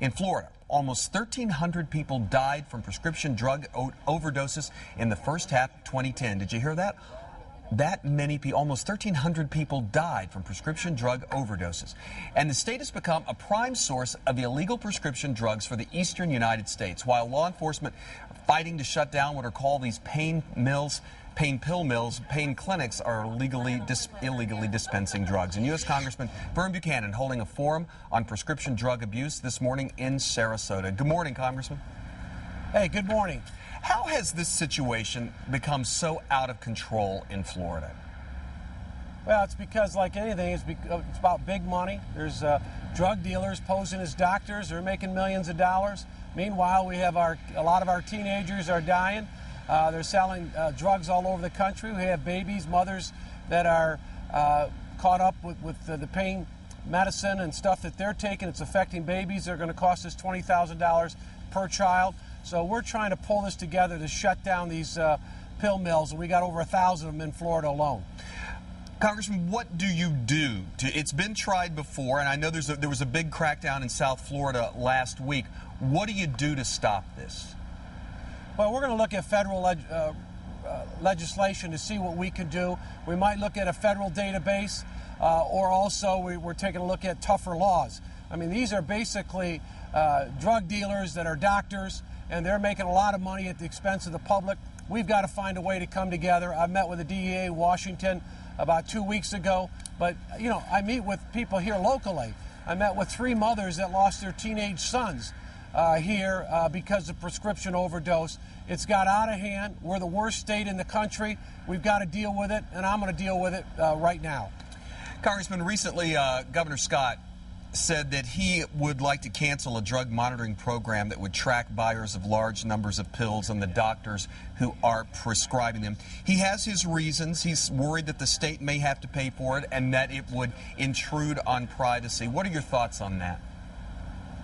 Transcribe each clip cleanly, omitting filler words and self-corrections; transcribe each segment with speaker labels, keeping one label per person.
Speaker 1: In Florida, almost 1,300 people died from prescription drug overdoses in the first half of 2010. Did you hear that? That many people, almost 1,300 people died from prescription drug overdoses. And the state has become a prime source of illegal prescription drugs for the eastern United States. While law enforcement are fighting to shut down what are called these pain pill mills, pain clinics are illegally dispensing drugs. And U.S. Congressman Buchanan holding a forum on prescription drug abuse this morning in Sarasota. Good morning, Congressman.
Speaker 2: Hey, good morning.
Speaker 1: How has this situation become so out of control in Florida?
Speaker 2: Well, it's because, like anything, it's about big money. There's drug dealers posing as doctors. They're making millions of dollars. Meanwhile, we have a lot of our teenagers are dying. They're selling drugs all over the country. We have babies, mothers that are caught up with the pain medicine and stuff that they're taking. It's affecting babies. They're going to cost us $20,000 per child. So we're trying to pull this together to shut down these pill mills, and we got over 1,000 of them in Florida alone.
Speaker 1: Congressman, what do you do? It's been tried before, and I know there was a big crackdown in South Florida last week. What do you do to stop this?
Speaker 2: Well, we're going to look at federal legislation to see what we can do. We might look at a federal database, or also we're taking a look at tougher laws. I mean, these are basically drug dealers that are doctors, and they're making a lot of money at the expense of the public. We've got to find a way to come together. I met with the DEA in Washington about 2 weeks ago, but, you know, I meet with people here locally. I met with 3 mothers that lost their teenage sons here because of prescription overdose. It's got out of hand. We're the worst state in the country. We've got to deal with it, and I'm going to deal with it right now.
Speaker 1: Congressman, recently Governor Scott said that he would like to cancel a drug monitoring program that would track buyers of large numbers of pills and the doctors who are prescribing them. He has his reasons. He's worried that the state may have to pay for it and that it would intrude on privacy. What are your thoughts on that?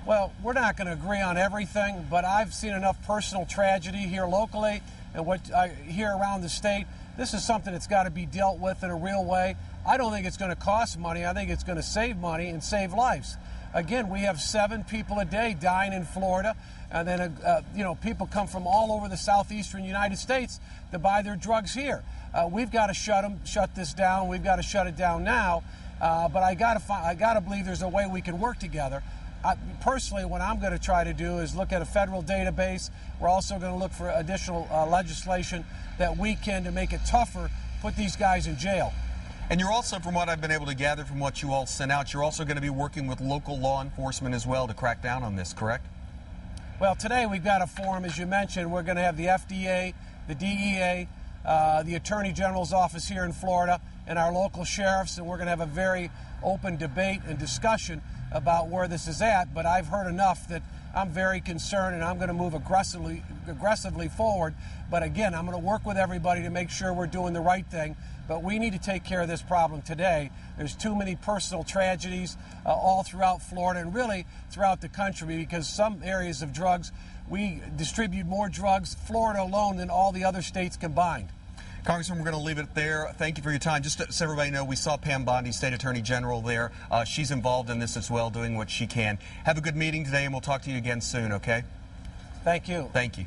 Speaker 2: Well, we're not going to agree on everything, but I've seen enough personal tragedy here locally and what I hear around the state. This is something that's got to be dealt with in a real way. I don't think it's going to cost money. I think it's going to save money and save lives. Again, we have 7 people a day dying in Florida, and then you know, people come from all over the southeastern United States to buy their drugs here. We've got to shut this down. We've got to shut it down now. But I got to believe there's a way we can work together. Personally, what I'm going to try to do is look at a federal database. We're also going to look for additional legislation that we can to make it tougher, put these guys in jail.
Speaker 1: And you're also, from what I've been able to gather from what you all sent out, you're also going to be working with local law enforcement as well to crack down on this, correct?
Speaker 2: Well, today we've got a forum, as you mentioned. We're going to have the FDA, the DEA, the Attorney General's office here in Florida, and our local sheriffs, and we're going to have a very open debate and discussion about where this is at. But I've heard enough that I'm very concerned, and I'm going to move aggressively forward. But again, I'm going to work with everybody to make sure we're doing the right thing. But we need to take care of this problem today. There's too many personal tragedies all throughout Florida and really throughout the country, because some areas of drugs, we distribute more drugs, Florida alone, than all the other states combined.
Speaker 1: Congressman, we're going to leave it there. Thank you for your time. Just so everybody know, we saw Pam Bondi, State Attorney General, there. She's involved in this as well, doing what she can. Have a good meeting today, and we'll talk to you again soon, okay?
Speaker 2: Thank you.
Speaker 1: Thank you.